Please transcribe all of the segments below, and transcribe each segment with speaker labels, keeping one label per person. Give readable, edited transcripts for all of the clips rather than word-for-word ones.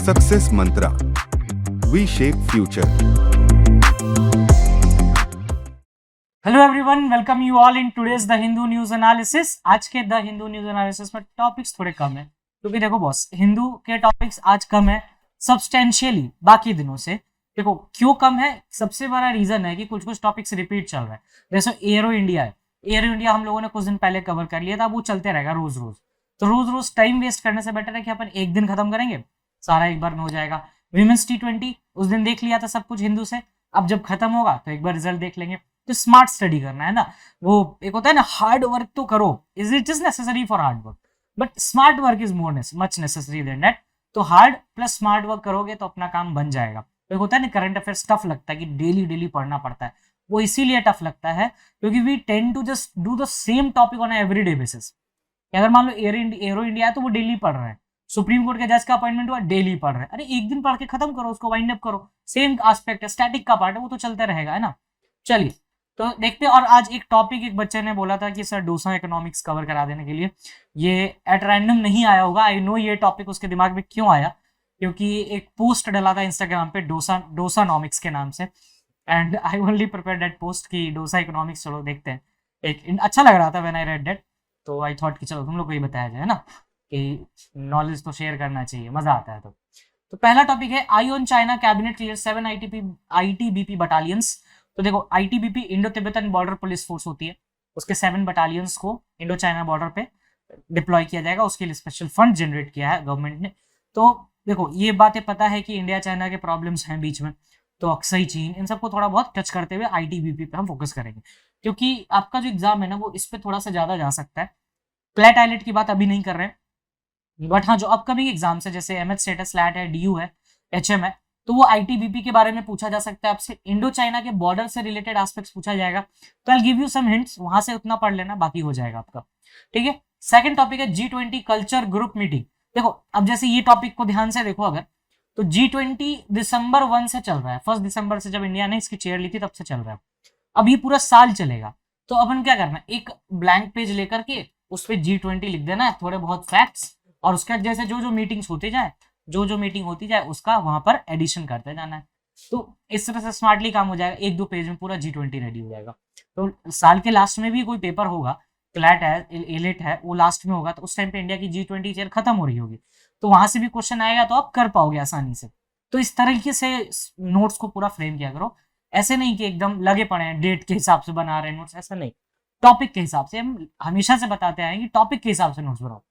Speaker 1: Success Mantra, V shape future.
Speaker 2: Hello everyone, welcome you all in today's the Hindu news analysis. आज के the Hindu news analysis में topics थोड़े कम है, क्योंकि देखो बॉस, हिंदू के टॉपिक्स आज कम है सब्सटेंशियली बाकी दिनों से। देखो क्यों कम है, सबसे बड़ा रीजन है कि कुछ कुछ टॉपिक्स रिपीट चल रहा है। जैसे एरो इंडिया है, एरो इंडिया हम लोगों ने कुछ दिन पहले कवर कर लिया था, वो चलते रहेगा रोज रोज। तो रोज रोज टाइम वेस्ट करने से बेटर है कि अपन एक दिन खत्म करेंगे, सारा एक बार में हो जाएगा। विमेंस T20 उस दिन देख लिया था सब कुछ हिंदू से, अब जब खत्म होगा तो एक बार रिजल्ट देख लेंगे। तो स्मार्ट स्टडी करना है ना, वो एक होता है ना हार्ड वर्क तो करो, it is necessary for hard work, but smart work is more much necessary than that. तो हार्ड प्लस स्मार्ट वर्क करोगे तो अपना काम बन जाएगा। तो एक होता है ना करंट अफेयर्स टफ लगता है कि डेली डेली पढ़ना पड़ता है, वो इसीलिए टफ लगता है क्योंकि we tend to just do the same topic on everyday basis. अगर मान लो एरो इंडिया है तो वो डेली पढ़ रहे हैं, सुप्रीम कोर्ट के जज का अपॉइंटमेंट हुआ डेली पढ़ रहे हैं, अरे एक दिन पढ़ के खत्म करो, उसको वाइंड अप करो। सेम एस्पेक्ट है, स्टैटिक का पार्ट है, वो तो चलते रहेगा, है ना। चलिए तो देखते हैं। और आज एक टॉपिक एक बच्चे ने बोला था कि सर डोसा इकोनॉमिक्स कवर करा देने के लिए, ये एट रैंडम नहीं आया होगा, आई नो ये टॉपिक उसके दिमाग में क्यों आया, क्योंकि एक पोस्ट डाला था इंस्टाग्राम पे डोसानॉमिक्स के नाम से, and I only prepare that post की डोसा इकोनॉमिक्स, चलो देखते हैं। एक अच्छा लग रहा था व्हेन आई रेड दैट, तो आई थॉट कि चलो तुम लोग को ही बताया जाए ना, कि नॉलेज तो शेयर करना चाहिए, मजा आता है। तो पहला टॉपिक है eye on China cabinet clear 7 ITBP battalions. तो देखो ITBP Indo Tibetan border police force होती है, उसके 7 बटालियंस को इंडो चाइना बॉर्डर पे डिप्लॉय किया जाएगा, उसके लिए स्पेशल फंड जनरेट किया है गवर्नमेंट ने। तो देखो ये बातें पता है कि इंडिया चाइना के प्रॉब्लम्स हैं बीच में, तो अक्सई चीन इन सबको थोड़ा बहुत टच करते हुए आईटीबीपी पे हम फोकस करेंगे, क्योंकि आपका जो एग्जाम है ना वो इस पे थोड़ा सा ज्यादा जा सकता है। क्लैट आइलेट की बात अभी नहीं कर रहे हैं, बट हाँ जो अपकमिंग एग्जाम्स है जैसे एमएच स्टेटस, लैट है, डीयू है, एचएम है, तो वो आईटीबीपी के बारे में पूछा जा सकता है आपसे। इंडो चाइना के बॉर्डर से रिलेटेड एस्पेक्ट्स पूछा जाएगा, तो I give you some hints, वहां से उतना पढ़ लेना, बाकी हो जाएगा आपका। ठीक है। सेकंड टॉपिक है G20 कल्चर ग्रुप मीटिंग। देखो अब जैसे ये टॉपिक को ध्यान से देखो अगर, तो G20 दिसंबर 1 से चल रहा है, 1 दिसंबर से जब इंडिया ने इसकी चेयर ली थी तब से चल रहा है, अब ये पूरा साल चलेगा। तो अपन क्या करना है, एक ब्लैंक पेज लेकर के उस पर G20 लिख देना है, थोड़े बहुत फैक्ट्स, और उसके जैसे जो जो मीटिंग्स होती जाए, जो जो मीटिंग होती जाए उसका वहां पर एडिशन करते जाना है। तो इस तरह से स्मार्टली काम हो जाएगा, एक दो पेज में पूरा G20 रेडी हो जाएगा। तो साल के लास्ट में भी कोई पेपर होगा, क्लैट है, एलेट है, वो लास्ट में होगा, तो उस टाइम पे इंडिया की G20 चेयर खत्म हो रही होगी, तो वहां से भी क्वेश्चन आएगा, तो आप कर पाओगे आसानी से। तो इस तरीके से नोट्स को पूरा फ्रेम किया करो, ऐसे नहीं कि एकदम लगे पड़े हैं डेट के हिसाब से बना रहे हैं नोट्स, ऐसा नहीं। टॉपिक के हिसाब से, हम हमेशा से बताते आए कि टॉपिक के हिसाब से नोट्स बनाओ।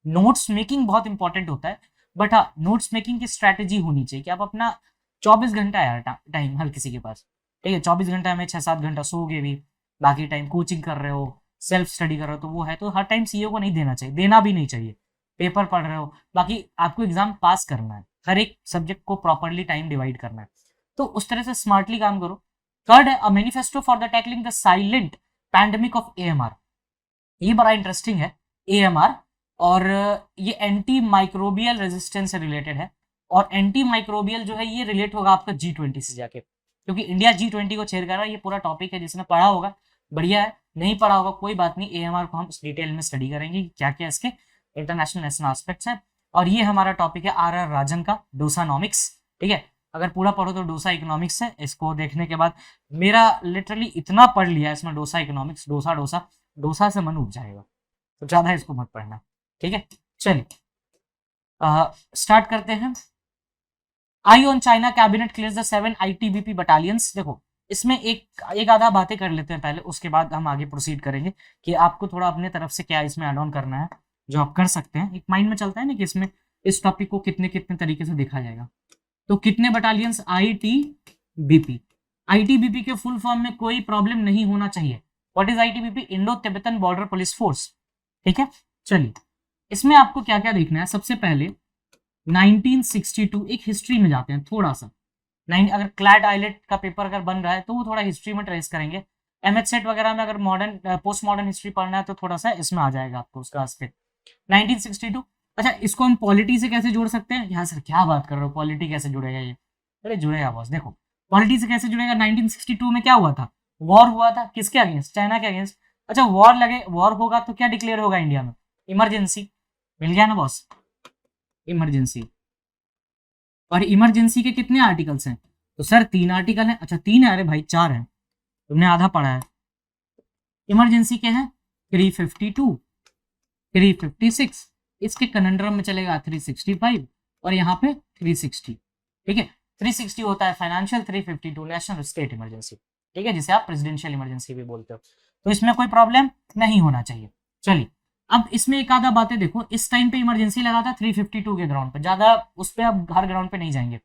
Speaker 2: नोट्स मेकिंग बहुत इंपॉर्टेंट होता है, बट हाँ नोट्स मेकिंग की स्ट्रैटेजी होनी चाहिए कि आप अपना 24 घंटा यार टाइम हर किसी के पास, ठीक है, 24 घंटा में 6-7 घंटा सोओगे भी, बाकी टाइम कोचिंग कर रहे हो, सेल्फ स्टडी कर रहे हो, तो वो है, तो हर टाइम सीईओ को नहीं देना चाहिए, देना भी नहीं चाहिए। पेपर पढ़ रहे हो, बाकी आपको एग्जाम पास करना है, हर एक सब्जेक्ट को प्रॉपरली टाइम डिवाइड करना है, तो उस तरह से स्मार्टली काम करो। थर्ड है a manifesto for the tackling the silent pandemic of AMR. ये बड़ा इंटरेस्टिंग है एएमआर, और ये एंटी माइक्रोबियल रेजिस्टेंस से रिलेटेड है, और एंटी माइक्रोबियल जो है ये रिलेट होगा आपका G20 से जाके, क्योंकि इंडिया G20 को चेयर कर रहा है। ये पूरा टॉपिक है, जिसने पढ़ा होगा बढ़िया है, नहीं पढ़ा होगा कोई बात नहीं, एएमआर को हम इस डिटेल में स्टडी करेंगे कि क्या क्या इसके इंटरनेशनल नेशनल एस्पेक्ट्स हैं। और ये हमारा टॉपिक है आर राजन का डोसानॉमिक्स। ठीक है, अगर पूरा पढ़ो तो डोसा इकोनॉमिक्स है, इसको देखने के बाद मेरा लिटरली इतना पढ़ लिया इसमें डोसा इकोनॉमिक्स, डोसा डोसा डोसा से मन उब जाएगा, तो ज्यादा इसको मत पढ़ना। ठीक है, चलिए स्टार्ट करते हैं। Eye on China cabinet clears the 7 ITBP battalions. देखो इसमें एक आधा बातें कर लेते हैं पहले, उसके बाद हम आगे प्रोसीड करेंगे कि आपको थोड़ा अपने तरफ से क्या इसमें ऐड ऑन करना है, जो आप कर सकते हैं। एक माइंड में चलता है ना कि इसमें इस टॉपिक को कितने कितने तरीके से देखा जाएगा। तो कितने बटालियंस आईटीबीपी, आईटीबीपी के फुल फॉर्म में कोई प्रॉब्लम नहीं होना चाहिए। What is ITBP? Indo Tibetan border police force. ठीक है, चलिए इसमें आपको क्या क्या देखना है। सबसे पहले 1962, एक हिस्ट्री में जाते हैं थोड़ा सा। अगर क्लैट आइलेट का पेपर अगर बन रहा है तो वो थोड़ा हिस्ट्री में ट्रेस करेंगे। एमएच सेट वगैरह में अगर मॉडर्न पोस्ट मॉडर्न हिस्ट्री पढ़ना है तो थोड़ा सा इसमें आ जाएगा आपको उसका एस्पेक्ट। 1962, अच्छा इसको हम पॉलिटी से कैसे जोड़ सकते हैं? यहाँ सर क्या बात कर रहे हो, पॉलिटी कैसे जुड़ेगा ये? अरे जुड़ेगा बॉस, देखो पॉलिटी से कैसे जुड़ेगा। 1962 में क्या हुआ था? वॉर हुआ था, किसके अगेंस्ट? चाइना के अगेंस्ट। अच्छा वॉर होगा तो क्या डिक्लेयर होगा इंडिया में? इमरजेंसी। मिल गया ना बॉस, इमरजेंसी। और इमरजेंसी के कितने आर्टिकल्स हैं? तो सर 3 आर्टिकल हैं। अच्छा 3 है, अरे भाई 4 है, तुमने आधा पढ़ा है। इमरजेंसी के हैं 352, 356, इसके कनंड्रम में चलेगा 365 और यहाँ पे 360। ठीक है, 360 होता है फाइनेंशियल, 352 नेशनल स्टेट इमरजेंसी। ठीक है, जिसे आप प्रेसिडेंशियल इमरजेंसी भी बोलते हो। तो इसमें कोई प्रॉब्लम नहीं होना चाहिए। चलिए, अब इसमें एक आधा बातें देखो। इस टाइम पे इमरजेंसी लगा था 352 के ग्राउंड पे, ज्यादा उस पर अब हर ग्राउंड पे नहीं जाएंगे।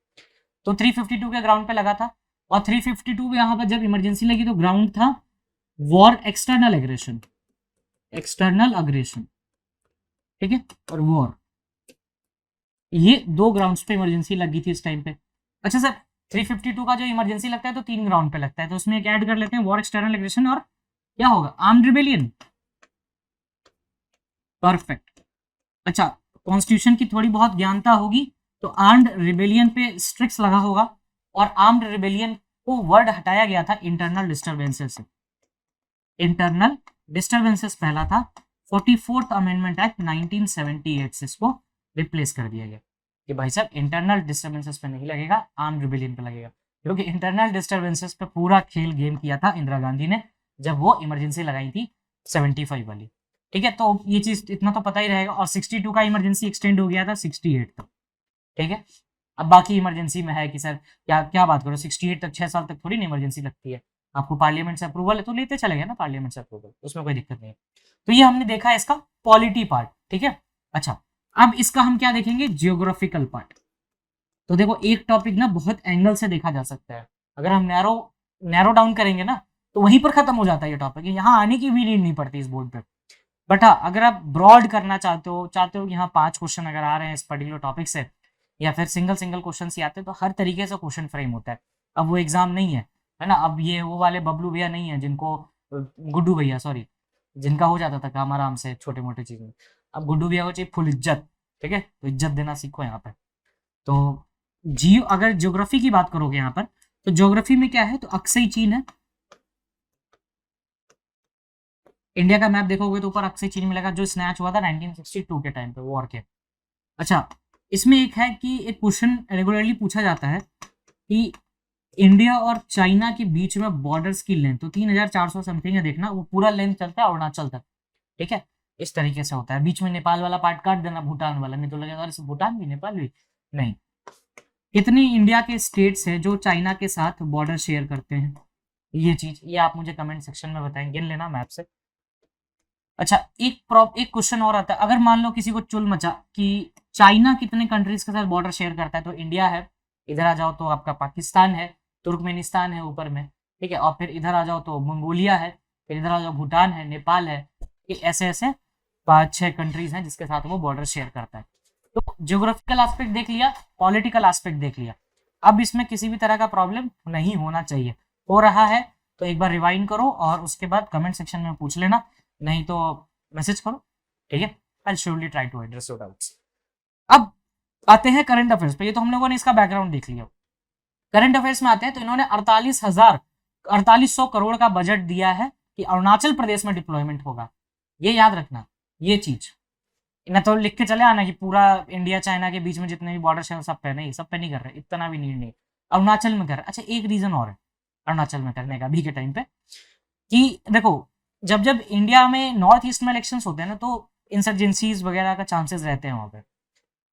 Speaker 2: तो 352 के ग्राउंड पे लगा था, और 352 यहाँ पर जब इमरजेंसी लगी तो ग्राउंड था war, external aggression, external aggression. ठीक है, और वॉर, ये 2 ग्राउंड्स पे इमरजेंसी लगी थी इस टाइम पे। अच्छा सर 352 का जो इमरजेंसी लगता है तो 3 ग्राउंड पे लगता है, तो उसमें एक ऐड कर लेते हैं, वॉर, एक्सटर्नल एग्रेशन और क्या होगा, आर्म्ड रिबेलियन। परफेक्ट। अच्छा, कॉन्स्टिट्यूशन की थोड़ी बहुत ज्ञानता होगी तो आर्म्ड रिबेलियन पे स्ट्रिक्स लगा होगा, और आर्म्ड रिबेलियन को वर्ड हटाया गया था इंटरनल डिस्टर्बेंसेस से। इंटरनल डिस्टर्बेंसेस पहला था, 44th अमेंडमेंट एक्ट 1978 से इसको रिप्लेस कर दिया गया कि भाई साहब इंटरनल डिस्टर्बेंसेस पे नहीं लगेगा, आर्म्ड रिबेलियन पे लगेगा। क्योंकि इंटरनल डिस्टर्बेंसेस पे पूरा खेल गेम किया था इंदिरा गांधी ने जब वो इमरजेंसी लगाई थी 75 वाली। ठीक है, तो ये चीज इतना तो पता ही रहेगा। और 62 का इमरजेंसी एक्सटेंड हो गया था 68 तक। ठीक है, अब बाकी इमरजेंसी में है कि सर क्या क्या बात करो, 68 तक 6 साल तक थोड़ी ना इमरजेंसी लगती है। आपको पार्लियामेंट से अप्रूवल है तो लेते चले गए ना पार्लियामेंट से अप्रूवल, उसमें कोई दिक्कत नहीं है। तो ये हमने देखा है इसका पॉलिटी पार्ट। ठीक है, अच्छा अब इसका हम क्या देखेंगे, जियोग्राफिकल पार्ट। तो देखो एक टॉपिक ना बहुत एंगल से देखा जा सकता है, अगर हम नैरो नैरो डाउन करेंगे ना तो वहीं पर खत्म हो जाता है ये टॉपिक, यहाँ आने की भी नीड नहीं पड़ती इस बोर्ड पे। बट हाँ, अगर आप ब्रॉड करना चाहते हो कि हाँ 5 क्वेश्चन अगर आ रहे हैं इस पर्टिकुलर टॉपिक से, या फिर सिंगल सिंगल क्वेश्चन ही आते हैं, तो हर तरीके से क्वेश्चन फ्रेम होता है। अब वो एग्जाम नहीं है ना, अब ये वो वाले बबलू भैया नहीं है जिनको, गुड्डू भैया सॉरी, जिनका हो जाता था काम आराम से छोटे मोटे चीज में। अब गुड्डू भैया को चाहिए फुल इज्जत। ठीक है, तो इज्जत देना सीखो यहाँ पे। तो जियो अगर ज्योग्राफी की बात करोगे यहाँ पर, तो ज्योग्राफी में क्या है, तो अक्सई चीन है। इंडिया का मैप देखोगे तो ऊपर अक्सई चीन मिलेगा, जो स्नैच हुआ था 1962 के टाइम पे वॉर के। अच्छा, इसमें एक है कि एक क्वेश्चन रेगुलरली पूछा जाता है कि इंडिया और चाइना के बीच में बॉर्डर्स की लेंथ तो 3400 समथिंग है, देखना वो पूरा लेंथ चलता है अरुणाचल तक। ठीक है, इस तरीके से होता है, बीच में नेपाल वाला पार्ट काट देना, भूटान वाला, नहीं तो लगेगा अरे भूटान भी नेपाल भी नहीं। कितनी इंडिया के स्टेट्स हैं जो चाइना के साथ बॉर्डर शेयर करते हैं, ये चीज ये आप मुझे कमेंट सेक्शन में बताएं, गिन लेना मैप से। अच्छा एक क्वेश्चन और आता है, अगर मान लो किसी को चुल मचा कि चाइना कितने कंट्रीज के साथ बॉर्डर शेयर करता है, तो इंडिया है, इधर आ जाओ तो आपका पाकिस्तान है, तुर्कमेनिस्तान है ऊपर में। ठीक है, और फिर इधर आ जाओ तो मंगोलिया है, फिर इधर आ जाओ भूटान है, नेपाल है, ये ऐसे ऐसे 5-6 कंट्रीज हैं जिसके साथ वो बॉर्डर शेयर करता है। तो ज्योग्राफिकल एस्पेक्ट देख लिया, पॉलिटिकल एस्पेक्ट देख लिया। अब इसमें किसी भी तरह का प्रॉब्लम नहीं होना चाहिए। हो रहा है तो एक बार रिवाइंड करो और उसके बाद कमेंट सेक्शन में पूछ लेना, नहीं तो मैसेज करो। ठीक है, I surely try to address your doubts. अब आते हैं करंट अफेयर्स पे, ये तो हम लोगों ने इसका बैकग्राउंड देख लिया। करंट अफेयर्स में आते हैं तो इन्होंने 48,000 करोड़ का बजट दिया है कि अरुणाचल प्रदेश में डिप्लॉयमेंट होगा। ये याद रखना, ये चीज न तो लिख के चले आना कि पूरा इंडिया चाइना के बीच में जितने भी बॉर्डर है सब पे नहीं, सब पे नहीं कर रहे, इतना भी नीड नहीं, अरुणाचल में कर रहे। अच्छा एक रीजन और है अरुणाचल में करने का अभी के टाइम पे, कि देखो जब जब इंडिया में नॉर्थ ईस्ट में इलेक्शंस होते हैं ना तो इंसर्जेंसीज वगैरह का चांसेस रहते हैं वहां पे।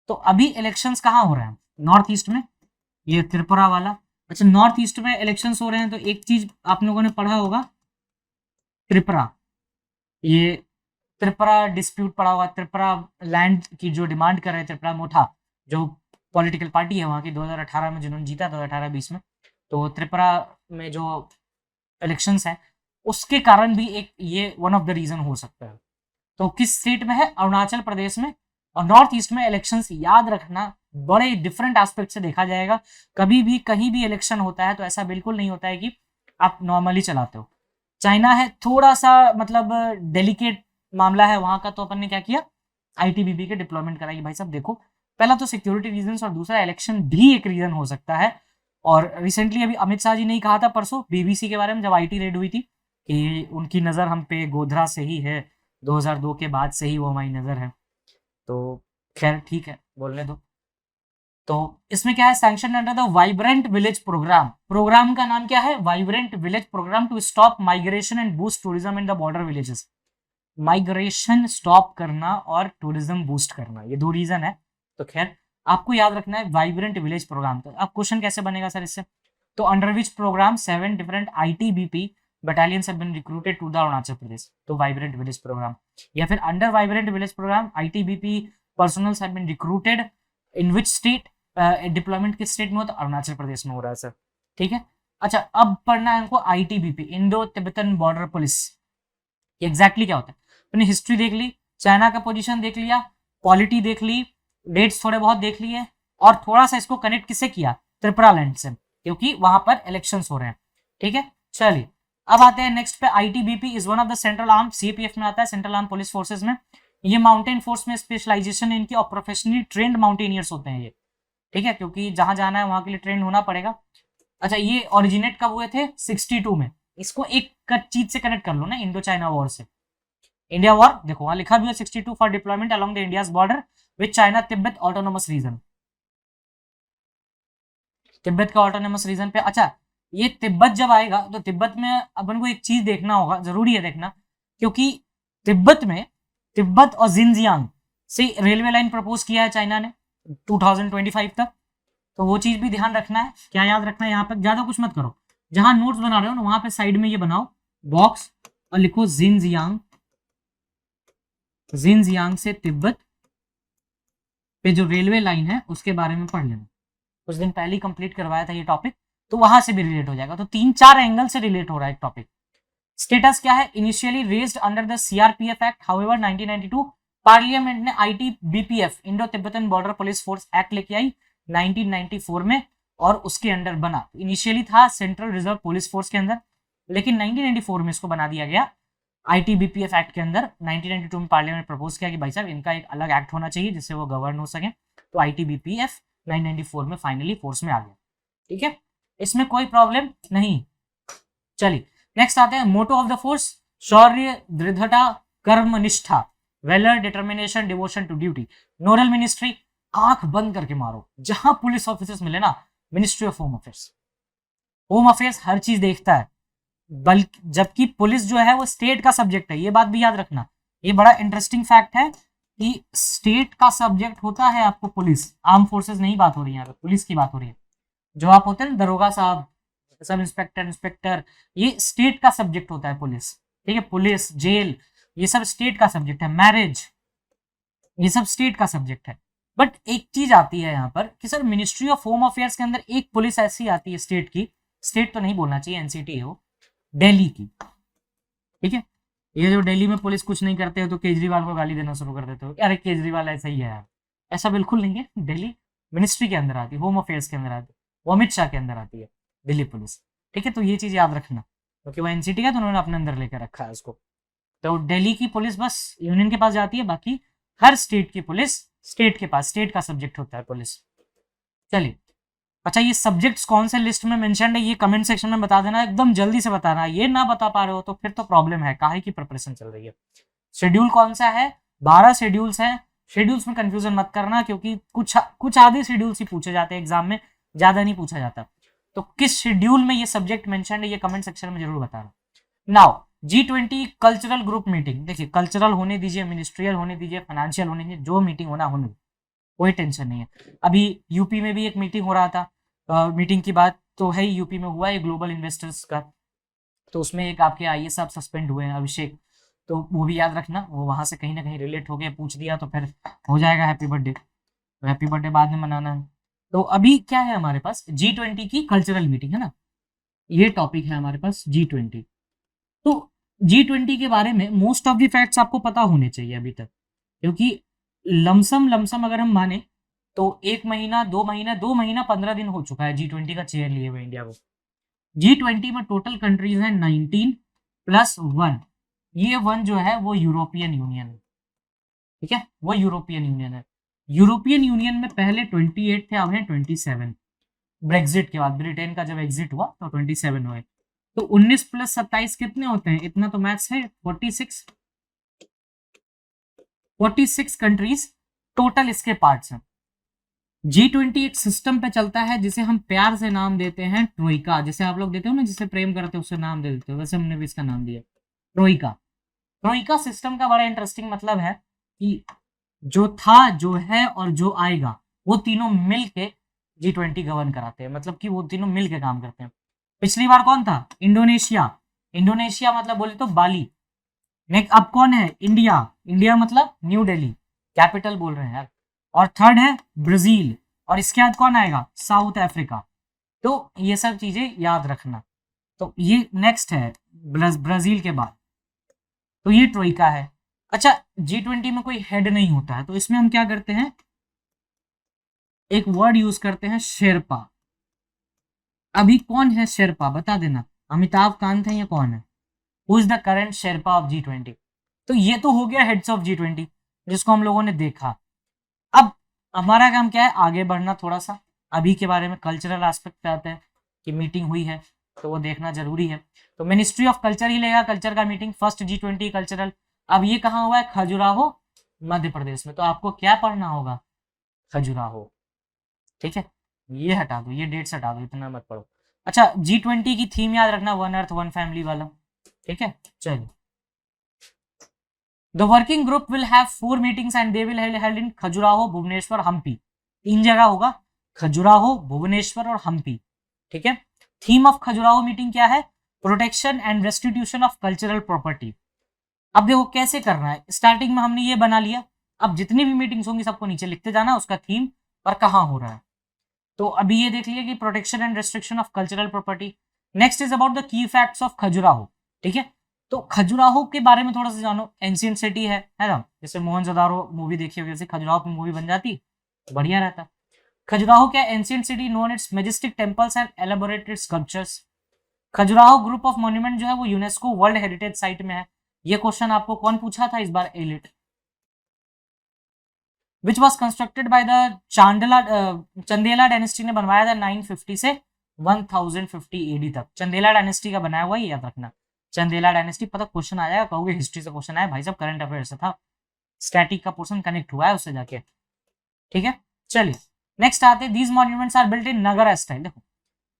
Speaker 2: तो अभी इलेक्शंस कहाँ हो रहे हैं, नॉर्थ ईस्ट में, ये त्रिपुरा वाला। अच्छा नॉर्थ ईस्ट में इलेक्शंस हो रहे हैं तो एक चीज आप लोगों ने पढ़ा होगा, त्रिपुरा, ये त्रिपुरा डिस्प्यूट पड़ा होगा, त्रिपुरा लैंड की जो डिमांड कर रहे थे, त्रिपुरा मोठा जो पॉलिटिकल पार्टी है वहाँ की 2018 में जिन्होंने जीता 2018-20 में, तो त्रिपुरा में जो इलेक्शंस है उसके कारण भी एक ये वन ऑफ द रीजन हो सकता है। तो किस स्टेट में है, अरुणाचल प्रदेश में। और नॉर्थ ईस्ट में इलेक्शंस याद रखना बड़े डिफरेंट एस्पेक्ट से देखा जाएगा। कभी भी कहीं भी इलेक्शन होता है तो ऐसा बिल्कुल नहीं होता है कि आप नॉर्मली चलाते हो। चाइना है थोड़ा सा मतलब डेलिकेट मामला है वहां का, तो अपन ने क्या किया, आईटीबीपी के डिप्लॉयमेंट कराई। भाई साहब देखो, पहला तो सिक्योरिटी रीजन और दूसरा इलेक्शन भी एक रीजन हो सकता है। और रिसेंटली अभी अमित शाह जी ने ही कहा था परसों बीबीसी के बारे में जब आईटी रेड हुई थी कि उनकी नजर हम पे गोधरा से ही है, 2002 के बाद से ही वो हमारी नजर है। तो खैर ठीक है, बोलने दो। तो इसमें क्या है, sanction under the vibrant village programme. Programme का नाम क्या है, vibrant village programme to stop migration and boost tourism in the border villages. Migration stop करना और टूरिज्म बूस्ट करना, ये दो रीजन है। तो खैर आपको याद रखना है वाइब्रेंट विलेज प्रोग्राम। तो अब क्वेश्चन कैसे बनेगा सर इससे, तो under which program 7 different ITBP battalions have been recruited to the Arunachal Pradesh, तो वाइब्रेंट विलेज प्रोग्राम। या फिर under vibrant village program ITBP personnels have been recruited in which state, deployment किस स्टेट में हो, तो अरुणाचल प्रदेश में हो रहा है सर। ठीक है, अच्छा अब पढ़ना है हमको ITBP, Indo Tibetan border police, exactly क्या होता है। अपनी हिस्ट्री देख ली, चाइना का पोजीशन देख लिया, पॉलिटी देख ली, डेट्स थोड़े बहुत देख लिए, और थोड़ा सा इसको कनेक्ट किससे किया, त्रिपुरा लैंड से, क्योंकि वहां पर इलेक्शंस हो रहे हैं। ठीक है, चलिए अब आते हैं नेक्स्ट पे। ITBP is one of the central arm, CPF में आता है, सेंट्रल आर्म पुलिस फोर्सेज में। ये माउंटेन फोर्स में स्पेशलाइजेशन इनकी और प्रोफेशनली ट्रेंड माउंटेनियर्स होते हैं ये। ठीक है, क्योंकि जहां जाना है वहां के लिए ट्रेंड होना पड़ेगा। अच्छा, ये ओरिजिनेट कब हुए थे, 62 में। इसको एक चीज से कनेक्ट कर लो ना, इंडो चाइना वॉर से। इंडिया वॉर देखो वहां लिखा भी है 62 for deployment along the India's border with China Tibet autonomous region, Tibet का ऑटोनोमस रीजन पे। अच्छा, ये तिब्बत जब आएगा तो तिब्बत में अपन को एक चीज देखना होगा, जरूरी है देखना, क्योंकि तिब्बत में, तिब्बत और जिनजियांग से रेलवे लाइन प्रपोज किया है चाइना ने 2025 तक। तो वो चीज भी ध्यान रखना है। क्या याद रखना है, यहाँ पर ज्यादा कुछ मत करो, जहां नोट्स बना रहे हो ना वहां पे साइड में ये बनाओ बॉक्स और लिखो जिनजियांग, जिनजियांग से तिब्बत पे जो रेलवे लाइन है उसके बारे में पढ़ लेना। कुछ दिन पहले ही कंप्लीट करवाया था ये टॉपिक, तो वहां से भी रिलेट हो जाएगा। तो 3-4 एंगल से रिलेट हो रहा है टॉपिक। स्टेटस क्या है, initially raised under the CRPF act, however 1992 parliament ने ITBPF Indo Tibetan border police force act लेके आई 1994 में, और उसके अंडर बना। इनिशियली था सेंट्रल रिजर्व पुलिस फोर्स के अंदर, लेकिन 1994 में इसको बना दिया गया आईटीबीपीएफ एक्ट के अंदर। 1992 में पार्लियामेंट प्रपोज किया कि भाई साहब इनका एक अलग एक्ट होना चाहिए जिससे वो गवर्न हो सके, तो आईटीबीपीएफ 1994 में फाइनली फोर्स में आ गया। ठीक है, इसमें कोई प्रॉब्लम नहीं। चलिए नेक्स्ट आते हैं, मोटो ऑफ द फोर्स, शौर्य, दृढ़ता, कर्मनिष्ठा, valour, determination, devotion to duty. Nodal ministry, आंख बंद करके मारो, जहां पुलिस ऑफिसर्स मिले ना, ministry of home affairs. Home affairs हर चीज देखता है, बल्कि जबकि पुलिस जो है वो स्टेट का सब्जेक्ट है, ये बात भी याद रखना। ये बड़ा इंटरेस्टिंग फैक्ट है कि स्टेट का सब्जेक्ट होता है आपको पुलिस, आर्म फोर्सेस नहीं बात हो रही है यहाँ पे, पुलिस की बात हो रही है। जो आप होते हैं दरोगा साहब, सब इंस्पेक्टर, इंस्पेक्टर, ये स्टेट का सब्जेक्ट होता है पुलिस। ठीक है, पुलिस, जेल, ये सब स्टेट का सब्जेक्ट है। मैरिज, ये सब स्टेट का सब्जेक्ट है। बट एक चीज आती है यहाँ पर कि sir ministry of home affairs के अंदर एक पुलिस ऐसी आती है स्टेट की, स्टेट तो नहीं बोलना चाहिए, एनसीटी है वो, दिल्ली की। ठीक है, ये जो दिल्ली में पुलिस कुछ नहीं करते हो तो केजरीवाल को गाली देना शुरू कर देते हो, अरे केजरीवाल ऐसा ही है यार, ऐसा बिल्कुल नहीं है। दिल्ली मिनिस्ट्री के अंदर आती है, होम अफेयर्स के अंदर आती है, वो अमित शाह के अंदर आती है दिल्ली पुलिस। ठीक है, तो ये चीज याद रखना, क्योंकि वो एनसीटी का तो उन्होंने अपने अंदर लेकर रखा है उसको। तो दिल्ली की पुलिस बस यूनियन के पास जाती है, बाकी हर स्टेट की पुलिस स्टेट के पास, स्टेट का सब्जेक्ट होता है पुलिस। चलिए, अच्छा ये सब्जेक्ट्स कौन से लिस्ट में मेंशन है ये कमेंट सेक्शन में बता देना, एकदम जल्दी से बताना। ये ना बता पा रहे हो तो फिर तो प्रॉब्लम है, काहे की प्रिपरेशन चल रही है। शेड्यूल कौन सा है, 12 शेड्यूल्स हैं। शेड्यूल्स में कंफ्यूजन मत करना, क्योंकि कुछ आधे शेड्यूल्स ही पूछे जाते हैं एग्जाम में, ज्यादा नहीं पूछा जाता। तो किस शेड्यूल में ये सब्जेक्ट मेंशन है ये कमेंट सेक्शन में जरूर बताना। Now G20 cultural group meeting, देखिए कल्चरल होने दीजिए, मिनिस्ट्रियल होने दीजिए, फाइनेंशियल होने दीजिए, जो मीटिंग होना होने, कोई टेंशन नहीं है। अभी यूपी में भी एक मीटिंग हो रहा था, मीटिंग की बात तो है ही, यूपी में हुआ है ग्लोबल इन्वेस्टर्स का, तो उसमें एक आपके आईएएस साहब सस्पेंड हुए हैं, अभिषेक, तो वो भी याद रखना, वो वहां से कहीं ना कहीं रिलेट हो गया, पूछ दिया तो फिर हो जाएगा हैप्पी बर्थडे, तो हैप्पी बर्थडे बाद में मनाना है। तो अभी क्या है हमारे पास, G20 की कल्चरल मीटिंग है ना, ये टॉपिक है हमारे पास G20। तो G20 के बारे में मोस्ट ऑफ द फैक्ट्स आपको पता होने चाहिए अभी तक, क्योंकि लमसम अगर हम माने तो 1 महीना 2 महीना 2 महीना 15 दिन हो चुका है G20 का चेयर लिए हुए इंडिया को। G20 में टोटल कंट्रीज हैं 19 प्लस 1, ये 1 जो है वो यूरोपियन यूनियन है। ठीक है, वो यूरोपियन यूनियन है। यूरोपियन यूनियन में पहले 28 थे, अब है 27। ब्रेक्जिट के बाद, ब्रिटेन का जब एग्जिट हुआ तो 27 हुए। तो 19 प्लस 27 कितने होते हैं, इतना तो मैथ्स है, 46 कंट्रीज टोटल इसके पार्ट्स हैं। G20 एक सिस्टम पे चलता है जिसे हम प्यार से नाम देते हैं ट्रोइका। जैसे आप लोग देते हो ना, जिसे प्रेम करते हो उसे नाम दे देते हो, वैसे हमने भी इसका नाम दिया ट्रोइका। ट्रोइका सिस्टम का बड़ा इंटरेस्टिंग मतलब है कि जो था, जो है और जो आएगा, वो तीनों मिल के G20 गवर्न कराते हैं। मतलब कि वो तीनों मिल के काम करते हैं। पिछली बार कौन था? इंडोनेशिया। इंडोनेशिया मतलब बोले तो बाली। नेक्स्ट अब कौन है? इंडिया। इंडिया मतलब न्यू दिल्ली, कैपिटल बोल रहे हैं यार। और थर्ड है ब्राजील। और इसके बाद कौन आएगा? South Africa. तो ये सब चीजें याद रखना। तो ये नेक्स्ट है ब्राजील के बाद। तो ये ट्रोइका है। अच्छा, G20 में कोई हेड नहीं होता है, तो इसमें हम क्या करते हैं, एक वर्ड यूज करते हैं, शेरपा। अभी कौन है शेरपा बता देना। अमिताभ कांत है या कौन है? Who is the current Sherpa of G20? तो ये तो हो गया हेड्स ऑफ G20 जिसको हम लोगों ने देखा। अब हमारा काम क्या है? आगे बढ़ना थोड़ा सा, अभी के बारे में कल्चरल एस्पेक्ट पे आते हैं कि मीटिंग हुई है तो वो देखना जरूरी है। तो मिनिस्ट्री ऑफ कल्चर ही लेगा कल्चर का मीटिंग, फर्स्ट G20 कल्चरल। अब ये कहाँ हुआ है? खजुराहो, मध्य प्रदेश में। तो आपको क्या पढ़ना होगा? खजुराहो। ठीक है, ये हटा दो, ये डेट्स हटा दो, इतना मत पढ़ो। अच्छा, G20 की थीम याद रखना, वन अर्थ वन फैमिली वाला। ठीक है, चलिए। The working group will have 4 meetings and they will held in Khajuraho, Bhubaneswar, Hampi. 3 जगह होगा, खजुराहो, भुवनेश्वर और हम्पी। ठीक है। थीम ऑफ खजुराहो मीटिंग क्या है? Protection and restitution of cultural property. अब देखो कैसे करना है। स्टार्टिंग में हमने ये बना लिया, अब जितनी भी मीटिंग्स होंगी सबको नीचे लिखते जाना, उसका थीम और कहाँ हो रहा है। तो अभी ये देख लिया कि protection and restriction of cultural property. Next is about the key facts of Khajuraho. ठीक है, तो खजुराहो के बारे में थोड़ा सा जानो। एंशियंट सिटी है ना, जैसे मोहनजोदारो मूवी देखी होगी, जैसे खजुराहो की मूवी बन जाती तो बढ़िया रहता। खजुराहो क्या? Ancient city known it's majestic temples and elaborated sculptures. Khajuraho group of monument जो है वो यूनेस्को वर्ल्ड हेरिटेज साइट में है। ये क्वेश्चन आपको कौन पूछा था इस बार? Elite. Which was constructed by the Chandela dynasty ने बनवाया था 950 से 1050 एडी तक। चंदेला डायनेस्टी का बनाया हुआ, याद रखना। चंदेला डायनेस्टी, पता क्वेश्चन आ जाएगा, कहोगे हिस्ट्री से क्वेश्चन आया भाई साहब, करंट अफेयर से था, स्टैटिक का पोर्शन कनेक्ट हुआ है उससे जाके। ठीक है, चलिए नेक्स्ट आते हैं। These monuments are built in Nagara style. देखो